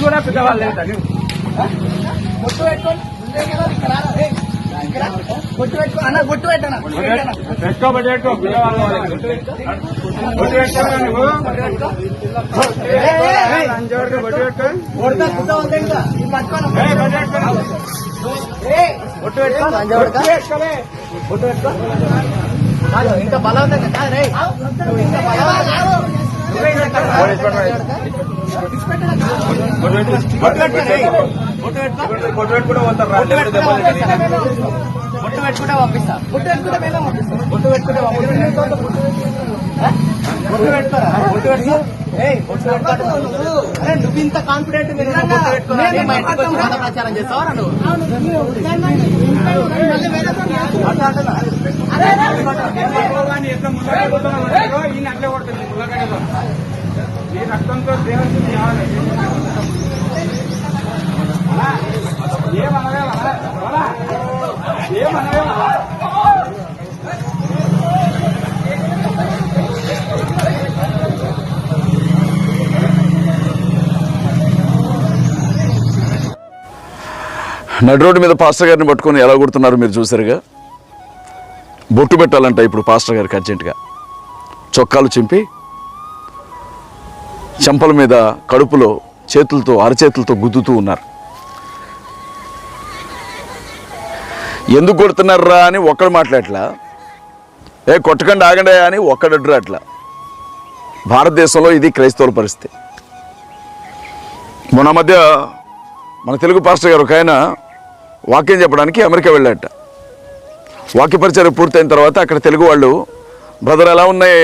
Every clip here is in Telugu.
కూడా పెద్దవాళ్ళు బొట్టు పెట్టనా ఇంకా బలవంతంగా కాదు ఇంకా బొట్టు పెట్టుకుంటే పంపిస్తా బొట్టు పెట్టుకుంటే మేమే పంపిస్తాం బొట్టు పెట్టుకుంటే అరే నువ్వు ఇంత కాన్ఫిడెంట్ ప్రచారం చేస్తావా ఈయన అట్లే కొడుతుంది ఈ రక్తంతో దేవుడికి నడి రోడ్డు మీద పాస్టర్ గారిని పట్టుకొని ఎలా కొడుతున్నారు మీరు చూసారుగా. బొట్టు పెట్టాలంట ఇప్పుడు పాస్టర్ గారికి అర్జెంటుగా. చొక్కాలు చింపి చెంపల మీద కడుపులో చేతులతో అరచేతులతో గుద్దుతూ ఉన్నారు. ఎందుకు కొడుతున్నారా అని ఒక్కడు మాట్లాడట్లా, కొట్టకండి ఆగండి అని ఒక్కడడ్రు అట్లా. భారతదేశంలో ఇది క్రైస్తవుల పరిస్థితి. మొన్న మధ్య మన తెలుగు పాస్టర్ గారు ఒక ఆయన వాక్యం చెప్పడానికి అమెరికా వెళ్ళాట. వాక్య పరిచయం పూర్తయిన తర్వాత అక్కడ తెలుగు వాళ్ళు, బ్రదర్ ఎలా ఉన్నాయి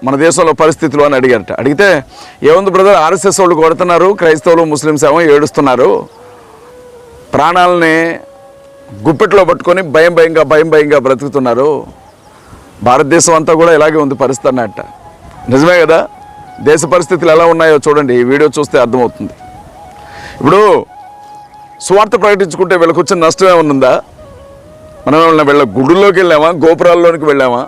మన దేశంలో పరిస్థితులు అని అడిగారట. అడిగితే ఏముంది బ్రదర్, ఆర్ఎస్ఎస్ వాళ్ళు కొడుతున్నారు, క్రైస్తవులు ముస్లిమ్స్ ఏమో ఏడుస్తున్నారు, ప్రాణాలని గుప్పెట్లో పట్టుకొని భయం భయంగా బ్రతుకుతున్నారు, భారతదేశం అంతా కూడా ఇలాగే ఉంది పరిస్థితి అన్నట్ట. నిజమే కదా, దేశ పరిస్థితులు ఎలా ఉన్నాయో చూడండి, ఈ వీడియో చూస్తే అర్థమవుతుంది. ఇప్పుడు సువార్త ప్రకటించుకుంటే వీళ్ళకి వచ్చిన నష్టం ఏమన్నా? మనం ఏమన్నా వీళ్ళ గుడుల్లోకి వెళ్ళామా, గోపురాల్లోనికి వెళ్ళామా,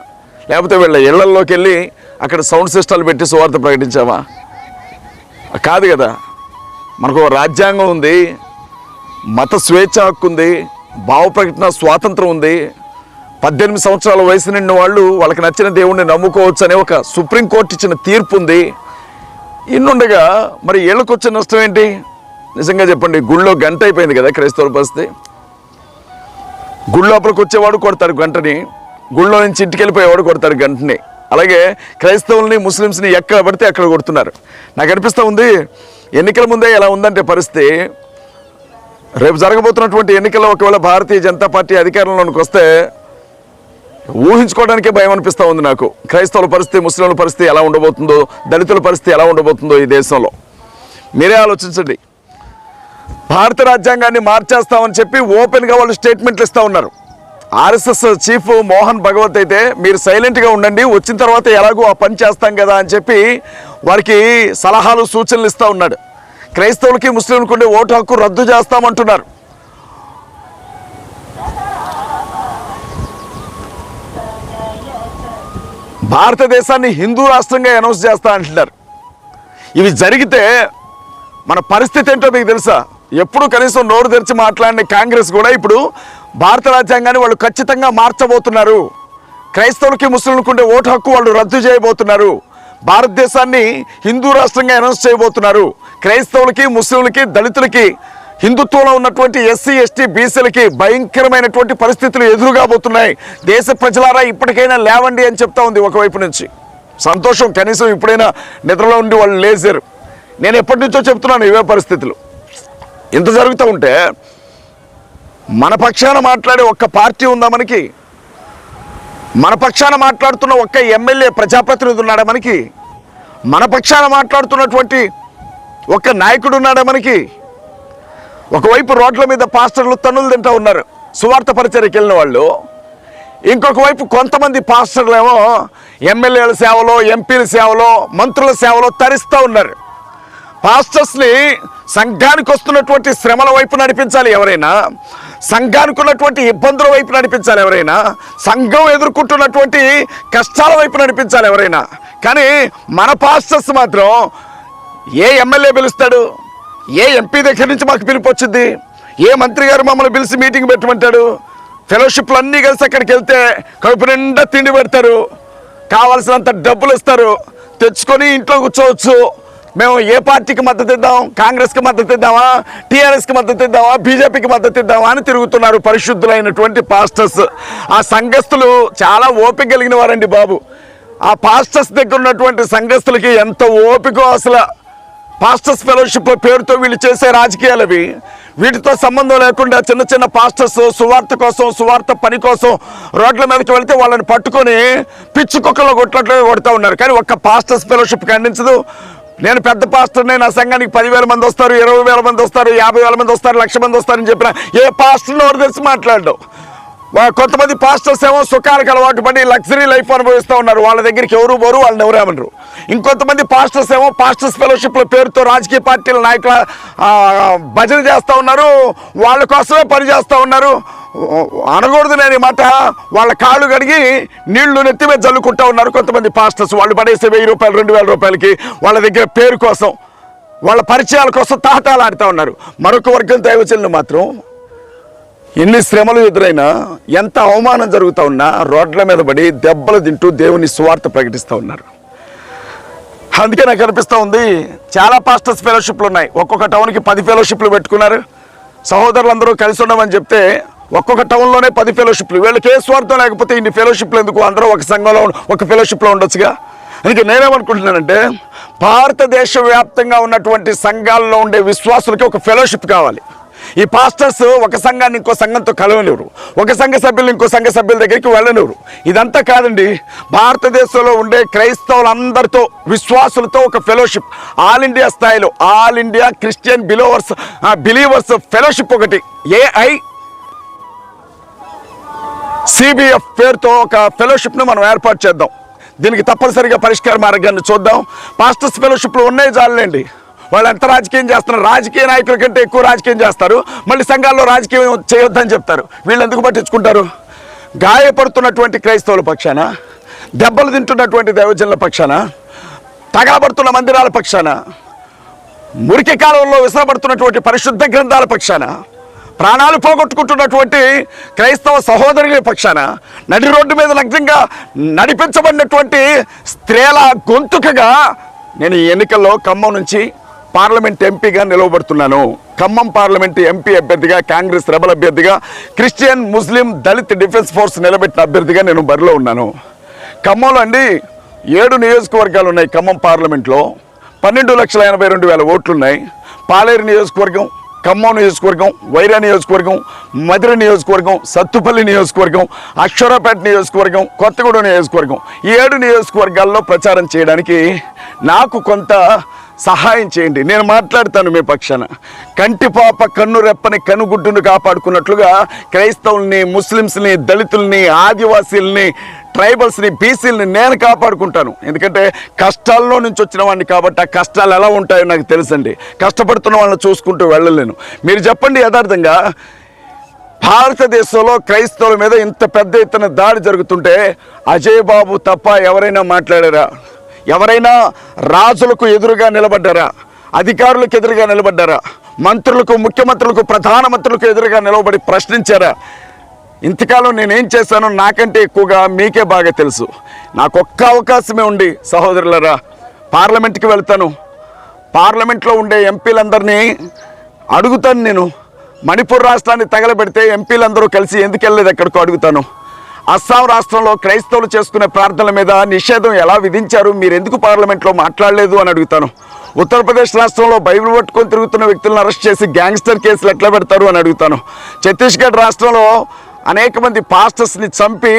లేకపోతే వీళ్ళ ఇళ్లల్లోకి వెళ్ళి అక్కడ సౌండ్ సిస్టాలు పెట్టి సువార్త ప్రకటించామా? కాదు కదా. మనకు రాజ్యాంగం ఉంది, మత స్వేచ్ఛ హక్కు ఉంది, భావ ప్రకటన స్వాతంత్రం ఉంది, 18 సంవత్సరాల వయసు నిండిన వాళ్ళు వాళ్ళకి నచ్చిన దేవుణ్ణి నమ్ముకోవచ్చు అనే ఒక సుప్రీంకోర్టు ఇచ్చిన తీర్పు ఉంది. ఇన్నుండగా మరి వీళ్ళకి వచ్చిన నష్టం ఏంటి? నిజంగా చెప్పండి, గుళ్ళో గంట అయిపోయింది కదా క్రైస్తవుల పరిస్థితి. గుళ్ళోపలికి వచ్చేవాడు కొడతారు గంటని, గుళ్ళో నుంచి ఇంటికి వెళ్ళిపోయేవాడు కొడతారు గంటని. అలాగే క్రైస్తవుల్ని ముస్లిమ్స్ని ఎక్కడ పడితే అక్కడ కొడుతున్నారు. నాకు అనిపిస్తూ ఉంది, ఎన్నికల ముందే ఎలా ఉందంటే పరిస్థితి, రేపు జరగబోతున్నటువంటి ఎన్నికల్లో ఒకవేళ భారతీయ జనతా పార్టీ అధికారంలోనికి వస్తే ఊహించుకోవడానికే భయం అనిపిస్తూ ఉంది నాకు. క్రైస్తవుల పరిస్థితి, ముస్లింల పరిస్థితి ఎలా ఉండబోతుందో, దళితుల పరిస్థితి ఎలా ఉండబోతుందో ఈ దేశంలో మీరే ఆలోచించండి. భారత రాజ్యాంగాన్ని మార్చేస్తామని చెప్పి ఓపెన్గా వాళ్ళు స్టేట్మెంట్లు ఇస్తూ ఉన్నారు. ఆర్ఎస్ఎస్ చీఫ్ మోహన్ భగవత్ అయితే మీరు సైలెంట్గా ఉండండి, వచ్చిన తర్వాత ఎలాగో ఆ పని చేస్తాం కదా అని చెప్పి వారికి సలహాలు సూచనలు ఇస్తూ ఉన్నాడు. క్రైస్తవులకి ముస్లింలకు ఉండే ఓటు హక్కు రద్దు చేస్తామంటున్నారు. భారతదేశాన్ని హిందూ రాష్ట్రంగా అనౌన్స్ చేస్తా అంటున్నారు. ఇవి జరిగితే మన పరిస్థితి ఏంటో మీకు తెలుసా? ఎప్పుడు కనీసం నోరు తెరిచి మాట్లాడిన కాంగ్రెస్ కూడా ఇప్పుడు భారత రాజ్యాంగాన్ని వాళ్ళు ఖచ్చితంగా మార్చబోతున్నారు. క్రైస్తవులకి ముస్లింలకు ఉండే ఓటు హక్కు వాళ్ళు రద్దు చేయబోతున్నారు. భారతదేశాన్ని హిందూ రాష్ట్రంగా అనౌన్స్ చేయబోతున్నారు. క్రైస్తవులకి, ముస్లింలకి, దళితులకి, హిందుత్వంలో ఉన్నటువంటి ఎస్సీ, ఎస్టీ, బీసీలకి భయంకరమైనటువంటి పరిస్థితులు ఎదురుగాబోతున్నాయి. దేశ ప్రజలారా ఇప్పటికైనా లేవండి అని చెప్తా ఉంది ఒకవైపు నుంచి. సంతోషం, కనీసం ఇప్పుడైనా నిద్రలో ఉండి వాళ్ళు లేచారు. నేను ఎప్పటి నుంచో చెప్తున్నాను ఇవే పరిస్థితులు. ఇంత జరుగుతూ ఉంటే మన పక్షాన మాట్లాడే ఒక్క పార్టీ ఉందా మనకి? మన పక్షాన మాట్లాడుతున్న ఒక్క ఎమ్మెల్యే ప్రజాప్రతినిధి ఉన్నాడా మనకి? మన పక్షాన మాట్లాడుతున్నటువంటి ఒక్క నాయకుడు ఉన్నాడా మనకి? ఒకవైపు రోడ్ల మీద పాస్టర్లు తన్నులు తింటూ ఉన్నారు సువార్త పరిచర్యకి వెళ్ళిన వాళ్ళు, ఇంకొక వైపు కొంతమంది పాస్టర్లేమో ఎమ్మెల్యేల సేవలో, ఎంపీల సేవలో, మంత్రుల సేవలో తరిస్తూ ఉన్నారు. పాస్టర్స్ని సంఘానికి వస్తున్నటువంటి శ్రమల వైపు నడిపించాలి ఎవరైనా. సంఘానికి ఉన్నటువంటి ఇబ్బందుల వైపు నడిపించాలి ఎవరైనా, సంఘం ఎదుర్కొంటున్నటువంటి కష్టాల వైపు నడిపించాలి ఎవరైనా. కానీ మన పాస్టర్స్ మాత్రం ఏ ఎమ్మెల్యే పిలుస్తాడు, ఏ ఎంపీ దగ్గర నుంచి మాకు పిలుపు వచ్చింది, ఏ మంత్రి గారు మమ్మల్ని పిలిచి మీటింగ్ పెట్టమంటాడు, ఫెలోషిప్లు అన్నీ కలిసి అక్కడికి వెళ్తే కడుపు నిండా తిండి పెడతారు, కావాల్సినంత డబ్బులు ఇస్తారు, తెచ్చుకొని ఇంట్లో కూర్చోవచ్చు. మేము ఏ పార్టీకి మద్దతు ఇద్దాం, కాంగ్రెస్కి మద్దతు ఇద్దామా, టీఆర్ఎస్కి మద్దతు ఇద్దామా, బీజేపీకి మద్దతు ఇద్దామా అని తిరుగుతున్నారు పరిశుద్ధులైనటువంటి పాస్టర్స్. ఆ సంఘస్థులు చాలా ఓపిక కలిగిన వారండి బాబు. ఆ పాస్టర్స్ దగ్గర ఉన్నటువంటి సంఘస్థులకి ఎంత ఓపికో అసలు. పాస్టర్స్ ఫెలోషిప్ పేరుతో వీళ్ళు చేసే రాజకీయాలు అవి. వీటితో సంబంధం లేకుండా చిన్న చిన్న పాస్టర్స్ సువార్త కోసం, సువార్త పని కోసం రోడ్ల మీదకి వెళ్తే వాళ్ళని పట్టుకొని పిచ్చి కుక్కలో కొట్టినట్లుగా కొడుతూ ఉన్నారు. కానీ ఒక్క పాస్టర్స్ ఫెలోషిప్ ఖండించదు. నేను పెద్ద పాస్టర్ని, నా సంఘానికి 10,000 మంది వస్తారు, 20,000 మంది వస్తారు, 50,000 మంది వస్తారు, 1,00,000 మంది వస్తారని చెప్పిన ఏ పాస్టర్ నోరు తెరిచి మాట్లాడడం. కొంతమంది పాస్టర్స్ ఏమో సుఖాలకు అలవాటు పడి లగ్జరీ లైఫ్ అనుభవిస్తూ ఉన్నారు, వాళ్ళ దగ్గరికి ఎవరు పోరు, వాళ్ళని ఎవరేమనరు. ఇంకొంతమంది పాస్టర్స్ ఏమో పాస్టర్స్ ఫెలోషిప్ల పేరుతో రాజకీయ పార్టీల నాయకుల భజన చేస్తూ ఉన్నారు, వాళ్ళ కోసమే పని చేస్తూ ఉన్నారు. అనకూడదు నేను ఈ మాట. వాళ్ళ కాళ్ళు కడిగి నీళ్లు నెత్తి మీద జల్లుకుంటూ ఉన్నారు కొంతమంది పాస్టర్స్. వాళ్ళు పడేసే 1,000 రూపాయలు 2,000 రూపాయలకి వాళ్ళ దగ్గర పేరు కోసం, వాళ్ళ పరిచయాల కోసం తాహతాలాడుతూ ఉన్నారు. మరొక వర్గం దైవజనులు మాత్రం ఎన్ని శ్రమలు ఎదురైనా, ఎంత అవమానం జరుగుతూ ఉన్నా రోడ్ల మీద పడి దెబ్బలు తింటూ దేవుని సువార్త ప్రకటిస్తూ ఉన్నారు. అందుకే నాకు అనిపిస్తూ ఉంది, చాలా పాస్టర్స్ ఫెలోషిప్లు ఉన్నాయి. ఒక్కొక్క టౌన్కి 10 ఫెలోషిప్లు పెట్టుకున్నారు. సహోదరులందరూ కలిసి ఉండమని చెప్తే ఒక్కొక్క టౌన్లోనే 10 ఫెలోషిప్లు. వీళ్ళకి ఏ స్వార్థం లేకపోతే ఇన్ని ఫెలోషిప్లు ఎందుకు? అందరూ ఒక సంఘంలో ఒక ఫెలోషిప్లో ఉండొచ్చుగా. అందుకే నేనేమనుకుంటున్నానంటే, భారతదేశ వ్యాప్తంగా ఉన్నటువంటి సంఘాల్లో ఉండే విశ్వాసులకి ఒక ఫెలోషిప్ కావాలి. ఈ పాస్టర్స్ ఒక సంఘాన్ని ఇంకో సంఘంతో కలవనివ్వరు, ఒక సంఘ సభ్యులు ఇంకో సంఘ సభ్యుల దగ్గరికి వెళ్ళనివ్వరు. ఇదంతా కాదండి, భారతదేశంలో ఉండే క్రైస్తవులందరితో, విశ్వాసులతో ఒక ఫెలోషిప్ ఆల్ ఇండియా స్థాయిలో, all India Christian believers fellowship ఒకటి AICBF పేరుతో ఒక ఫెలోషిప్ను మనం ఏర్పాటు చేద్దాం. దీనికి తప్పనిసరిగా పరిష్కార మార్గాన్ని చూద్దాం. పాస్టర్స్ ఫెలోషిప్లు ఉన్నాయి చాలండి, వాళ్ళు ఎంత రాజకీయం చేస్తున్నారు, రాజకీయ నాయకుల కంటే ఎక్కువ రాజకీయం చేస్తారు, మళ్ళీ సంఘాల్లో రాజకీయం చేయొద్దని చెప్తారు. వీళ్ళు ఎందుకు పట్టించుకుంటారు? గాయపడుతున్నటువంటి క్రైస్తవుల పక్షాన, దెబ్బలు తింటున్నటువంటి దైవజనుల పక్షాన, తగలబడుతున్న మందిరాల పక్షాన, మురికి కాలంలో విసరబడుతున్నటువంటి పరిశుద్ధ గ్రంథాల పక్షాన, ప్రాణాలు పోగొట్టుకుంటున్నటువంటి క్రైస్తవ సహోదరుల పక్షాన, నడి రోడ్డు మీద లగ్నంగా నడిపించబడినటువంటి స్త్రీల గొంతుకగా నేను ఈ ఎన్నికల్లో ఖమ్మం నుంచి పార్లమెంట్ ఎంపీగా నిలవబడుతున్నాను. ఖమ్మం పార్లమెంట్ ఎంపీ అభ్యర్థిగా, కాంగ్రెస్ రెబల్ అభ్యర్థిగా, క్రిస్టియన్ ముస్లిం దళిత్ డిఫెన్స్ ఫోర్స్ నిలబెట్టిన అభ్యర్థిగా నేను బరిలో ఉన్నాను. ఖమ్మంలో అండి 7 నియోజకవర్గాలు ఉన్నాయి. ఖమ్మం పార్లమెంట్లో 12,82,000 ఓట్లున్నాయి. పాలేరు నియోజకవర్గం, ఖమ్మం నియోజకవర్గం, వైరా నియోజకవర్గం, మధుర నియోజకవర్గం, సత్తుపల్లి నియోజకవర్గం, అక్షరాపేట నియోజకవర్గం, కొత్తగూడెం నియోజకవర్గం, ఈ 7 నియోజకవర్గాల్లో ప్రచారం చేయడానికి నాకు కొంత సహాయం చేయండి. నేను మాట్లాడతాను మీ పక్షాన. కంటిపాప కన్ను రెప్పని కనుగుడ్డును కాపాడుకున్నట్లుగా క్రైస్తవుల్ని, ముస్లిమ్స్ని, దళితుల్ని, ఆదివాసీల్ని, ట్రైబల్స్ని, బీసీలని నేను కాపాడుకుంటాను. ఎందుకంటే కష్టాల్లో నుంచి వచ్చిన వాడిని కాబట్టి ఆ కష్టాలు ఎలా ఉంటాయో నాకు తెలుసండి. కష్టపడుతున్న వాళ్ళని చూసుకుంటూ వెళ్ళలేను. మీరు చెప్పండి, యథార్థంగా భారతదేశంలో క్రైస్తవుల మీద ఇంత పెద్ద ఎత్తున దాడి జరుగుతుంటే అజయ్ బాబు తప్ప ఎవరైనా మాట్లాడారా? ఎవరైనా రాజులకు ఎదురుగా నిలబడ్డారా? అధికారులకు ఎదురుగా నిలబడ్డారా? మంత్రులకు, ముఖ్యమంత్రులకు, ప్రధానమంత్రులకు ఎదురుగా నిలబడి ప్రశ్నించారా? ఇంతకాలం నేనేం చేశానో నాకంటే ఎక్కువగా మీకే బాగా తెలుసు. నాకు ఒక్క అవకాశమే ఉంది సహోదరులరా, పార్లమెంట్కి వెళ్తాను. పార్లమెంట్లో ఉండే ఎంపీలందరినీ అడుగుతాను. నేను మణిపూర్ రాష్ట్రాన్ని తగలబెడితే ఎంపీలందరూ కలిసి ఎందుకు వెళ్ళలేదు ఎక్కడికో అడుగుతాను. అస్సాం రాష్ట్రంలో క్రైస్తవులు చేసుకునే ప్రార్థనల మీద నిషేధం ఎలా విధించారు, మీరు ఎందుకు పార్లమెంట్లో మాట్లాడలేదు అని అడుగుతాను. ఉత్తరప్రదేశ్ రాష్ట్రంలో బైబిల్ పట్టుకొని తిరుగుతున్న వ్యక్తులను అరెస్ట్ చేసి గ్యాంగ్స్టర్ కేసులు ఎట్లా పెడతారు అని అడుగుతాను. ఛత్తీస్గఢ్ రాష్ట్రంలో అనేక మంది పాస్టర్స్ని చంపి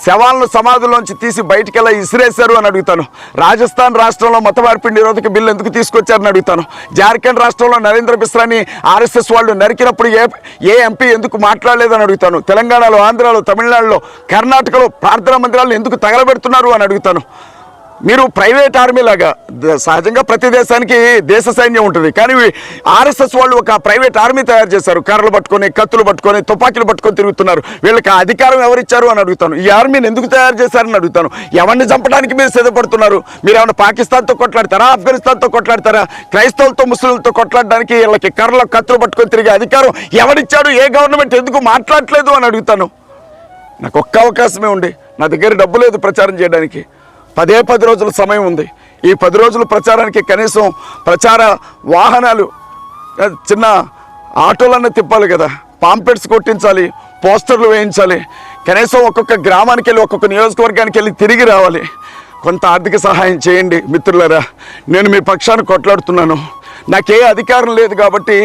శవాలను సమాధుల్లోంచి తీసి బయటికి ఎలా ఇసిరేశారు అని అడుగుతాను. రాజస్థాన్ రాష్ట్రంలో మత మార్పిడి నిరోధక బిల్లు ఎందుకు తీసుకొచ్చారని అడుగుతాను. జార్ఖండ్ రాష్ట్రంలో నరేంద్ర బిస్రాని ఆర్ఎస్ఎస్ వాళ్ళు నరికినప్పుడు ఏ ఎంపీ ఎందుకు మాట్లాడలేదని అడుగుతాను. తెలంగాణలో, ఆంధ్రాలో, తమిళనాడులో, కర్ణాటకలో ప్రార్థనా మందిరాలను ఎందుకు తగలబెడుతున్నారు అని అడుగుతాను. మీరు ప్రైవేట్ ఆర్మీ లాగా సహజంగా ప్రతి దేశానికి దేశ సైన్యం ఉంటుంది, కానీ ఆర్ఎస్ఎస్ వాళ్ళు ఒక ప్రైవేట్ ఆర్మీ తయారు చేశారు. కర్రలు పట్టుకొని, కత్తులు పట్టుకొని, తుపాకీలు పట్టుకొని తిరుగుతున్నారు. వీళ్ళకి ఆ అధికారం ఎవరిచ్చారు అని అడుగుతాను. ఈ ఆర్మీని ఎందుకు తయారు చేశారని అడుగుతాను. ఎవరిని చంపడానికి మీరు సిద్ధపడుతున్నారు? మీరు ఏమైనా పాకిస్తాన్తో కొట్లాడతారా, ఆఫ్ఘనిస్తాన్తో కొట్లాడతారా? క్రైస్తవులతో ముస్లింలతో కొట్లాడడానికి వీళ్ళకి కర్రలు కత్తులు పట్టుకొని తిరిగే అధికారం ఎవరిచ్చాడు? ఏ గవర్నమెంట్ ఎందుకు మాట్లాడలేదు అని అడుగుతాను. నాకు ఒక్క అవకాశమే ఉంది. నా దగ్గర డబ్బు లేదు ప్రచారం చేయడానికి. 10 రోజుల సమయం ఉంది. ఈ 10 రోజుల ప్రచారానికి కనీసం ప్రచార వాహనాలు, చిన్న ఆటోలన్నీ తిప్పాలి కదా, పాంప్లెట్స్ కొట్టించాలి, పోస్టర్లు వేయించాలి, కనీసం ఒక్కొక్క గ్రామానికి వెళ్ళి ఒక్కొక్క నియోజకవర్గానికి వెళ్ళి తిరిగి రావాలి. కొంత ఆర్థిక సహాయం చేయండి మిత్రులారా. నేను మీ పక్షాన్ని కొట్లాడుతున్నాను. నాకే అధికారం లేదు కాబట్టి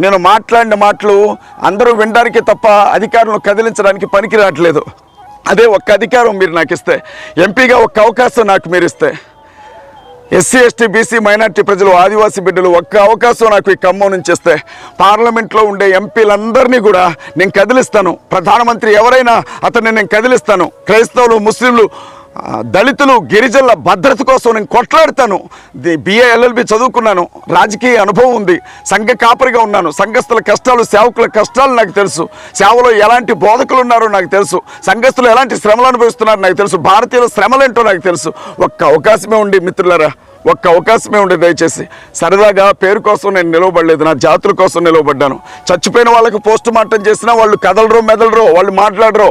నేను మాట్లాడిన మాటలు అందరూ వినడానికి తప్ప అధికారులను కదిలించడానికి పనికి రావట్లేదు. అదే ఒక్క అధికారం మీరు నాకు ఇస్తే, ఎంపీగా ఒక్క అవకాశం నాకు మీరు ఇస్తే, ఎస్సీ ఎస్టీ బీసీ మైనార్టీ ప్రజలు, ఆదివాసీ బిడ్డలు ఒక్క అవకాశం నాకు ఈ ఖమ్మం నుంచి ఇస్తే పార్లమెంట్లో ఉండే ఎంపీలందరినీ కూడా నేను కదిలిస్తాను. ప్రధానమంత్రి ఎవరైనా అతన్ని నేను కదిలిస్తాను. క్రైస్తవులు, ముస్లింలు, దళితులు, గిరిజనుల భద్రత కోసం నేను కొట్లాడతాను. BA LLB చదువుకున్నాను, రాజకీయ అనుభవం ఉంది, సంఘ కాపరిగా ఉన్నాను. సంఘస్థుల కష్టాలు, సేవకుల కష్టాలు నాకు తెలుసు. సేవలో ఎలాంటి బోధకులు ఉన్నారో నాకు తెలుసు. సంఘస్థులు ఎలాంటి శ్రమలు అనుభవిస్తున్నారో నాకు తెలుసు. భారతీయుల శ్రమలేంటో నాకు తెలుసు. ఒక్క అవకాశమే ఉండి మిత్రులారా, ఒక్క అవకాశమే ఉండి దయచేసి. సరదాగా పేరు కోసం నేను నిలవబడలేదు, నా జాతుల కోసం నిలవబడ్డాను. చచ్చిపోయిన వాళ్ళకి పోస్ట్ మార్టం చేసినా వాళ్ళు కదలరో మెదలరో, వాళ్ళు మాట్లాడరో,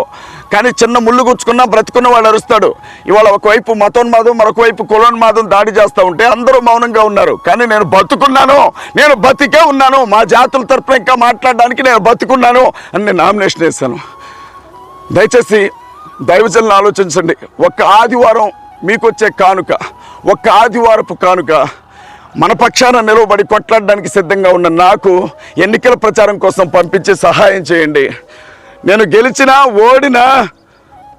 కానీ చిన్న ముళ్ళు గుచ్చుకున్నా బ్రతుకున్న వాళ్ళు అరుస్తాడు. ఇవాళ ఒకవైపు మతోన్మాదం, మరొక వైపు కులోన్మాదం దాడి చేస్తూ ఉంటే అందరూ మౌనంగా ఉన్నారు. కానీ నేను బతుకున్నాను, నేను బతికే ఉన్నాను. మా జాతుల తరపున ఇంకా మాట్లాడడానికి నేను బతుకున్నాను అని నేను నామినేషన్ వేశాను. దయచేసి దైవజనులను ఆలోచించండి. ఒక్క ఆదివారం మీకు వచ్చే కానుక, ఒక్క ఆదివారపు కానుక మన పక్షాన నిలవబడి కొట్లాడడానికి సిద్ధంగా ఉన్న నాకు ఎన్నికల ప్రచారం కోసం పంపించి సహాయం చేయండి. నేను గెలిచినా ఓడినా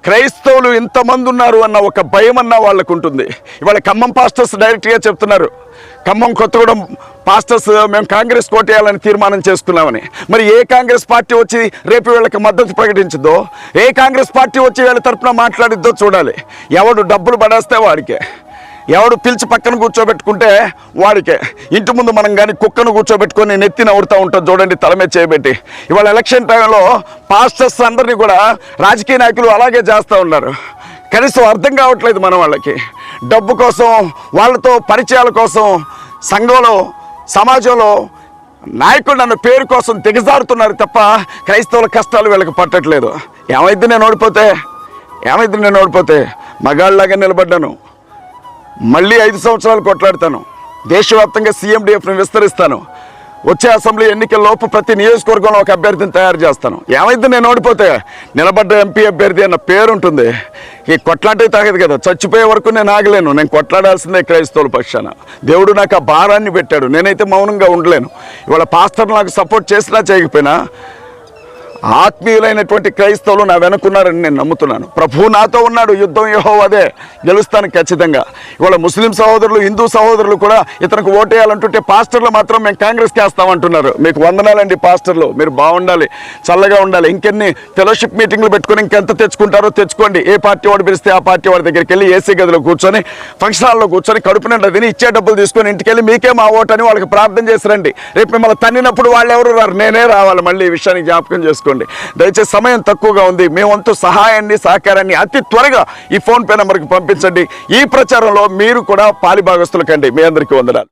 క్రైస్తవులు ఇంతమంది ఉన్నారు అన్న ఒక భయం అన్న వాళ్ళకు ఉంటుంది. ఇవాళ ఖమ్మం పాస్టర్స్ డైరెక్ట్గా చెప్తున్నారు, ఖమ్మం కొత్తగూడెం పాస్టర్స్ మేము కాంగ్రెస్ కోటేయాలని తీర్మానం చేసుకున్నామని. మరి ఏ కాంగ్రెస్ పార్టీ వచ్చి రేపు వీళ్ళకి మద్దతు ప్రకటించదో, ఏ కాంగ్రెస్ పార్టీ వచ్చి వీళ్ళ తరఫున మాట్లాడిద్దో చూడాలి. ఎవడు డబ్బులు పడేస్తే వాడికే, ఎవడు పిలిచి పక్కన కూర్చోబెట్టుకుంటే వాడికే. ఇంటి ముందు మనం కానీ కుక్కను కూర్చోబెట్టుకొని నెత్తి నవ్వుతూ ఉంటాం చూడండి, తలమే చేయబెట్టి. ఇవాళ ఎలక్షన్ టైంలో పాస్టర్స్ అందరినీ కూడా రాజకీయ నాయకులు అలాగే చేస్తూ ఉన్నారు. కనీసం అర్థం కావట్లేదు మన వాళ్ళకి. డబ్బు కోసం, వాళ్ళతో పరిచయాల కోసం సంఘంలో, సమాజంలో నాయకుడు అన్న పేరు కోసం దిగజారుతున్నారు తప్ప క్రైస్తవుల కష్టాలు వీళ్ళకి పట్టట్లేదు. ఏమైంది నేను ఓడిపోతే? మగాళ్ళలాగా నిలబడ్డాను. మళ్ళీ 5 సంవత్సరాలు కొట్లాడతాను. దేశవ్యాప్తంగా CMDFను విస్తరిస్తాను. వచ్చే అసెంబ్లీ ఎన్నికల్లోపు ప్రతి నియోజకవర్గంలో ఒక అభ్యర్థిని తయారు చేస్తాను. ఏమైంది నేను ఓడిపోతే? నిలబడ్డ ఎంపీ అభ్యర్థి అన్న పేరు ఉంటుంది. ఈ కొట్లాటే తాగదు కదా, చచ్చిపోయే వరకు నేను ఆగలేను. నేను కొట్లాడాల్సిందే క్రైస్తవుల పక్షాన. దేవుడు నాకు ఆ భారాన్ని పెట్టాడు, నేనైతే మౌనంగా ఉండలేను. ఇవాళ పాస్టర్ నాకు సపోర్ట్ చేసినా చేయకపోయినా ఆత్మీయులైనటువంటి క్రైస్తవులు నా వెనుకున్నారని నేను నమ్ముతున్నాను. ప్రభువు నాతో ఉన్నాడు, యుద్ధం యెహోవాదే, గెలుస్తాను ఖచ్చితంగా. ఇవాళ ముస్లిం సహోదరులు, హిందూ సహోదరులు కూడా ఇతనికి ఓటేయాలంటుంటే పాస్టర్లు మాత్రం మేము కాంగ్రెస్కి వేస్తామంటున్నారు. మీకు వందనాలండి పాస్టర్లు, మీరు బాగుండాలి, చల్లగా ఉండాలి. ఇంకెన్ని ఫెలోషిప్ మీటింగ్లు పెట్టుకుని ఇంకెంత తెచ్చుకుంటారో తెచ్చుకోండి. ఏ పార్టీ వాడు పిలిస్తే ఆ పార్టీ వాడి దగ్గరికి వెళ్ళి ఏసీ గదిలో కూర్చొని, ఫంక్షన్ హాల్లో కూర్చొని కడుపు నిండా తిని ఇచ్చే డబ్బులు తీసుకొని ఇంటికి వెళ్ళి మీకే మా ఓటు అని వాళ్ళకి ప్రార్థన చేసి రండి. రేపు మిమ్మల్ని తన్నినప్పుడు వాళ్ళు ఎవరు రారు, నేనే రావాలి. మళ్ళీ ఈ విషయాన్ని జ్ఞాపకం చేసుకోండి. దయచేసి సమయం తక్కువగా ఉంది. మీ వంతు సహాయాన్ని, సహకారాన్ని అతి త్వరగా ఈ ఫోన్ పే నెంబర్కి పంపించండి. ఈ ప్రచారంలో మీరు కూడా పాలిభాగస్తులు కండి. మీ అందరికీ వందనాలు.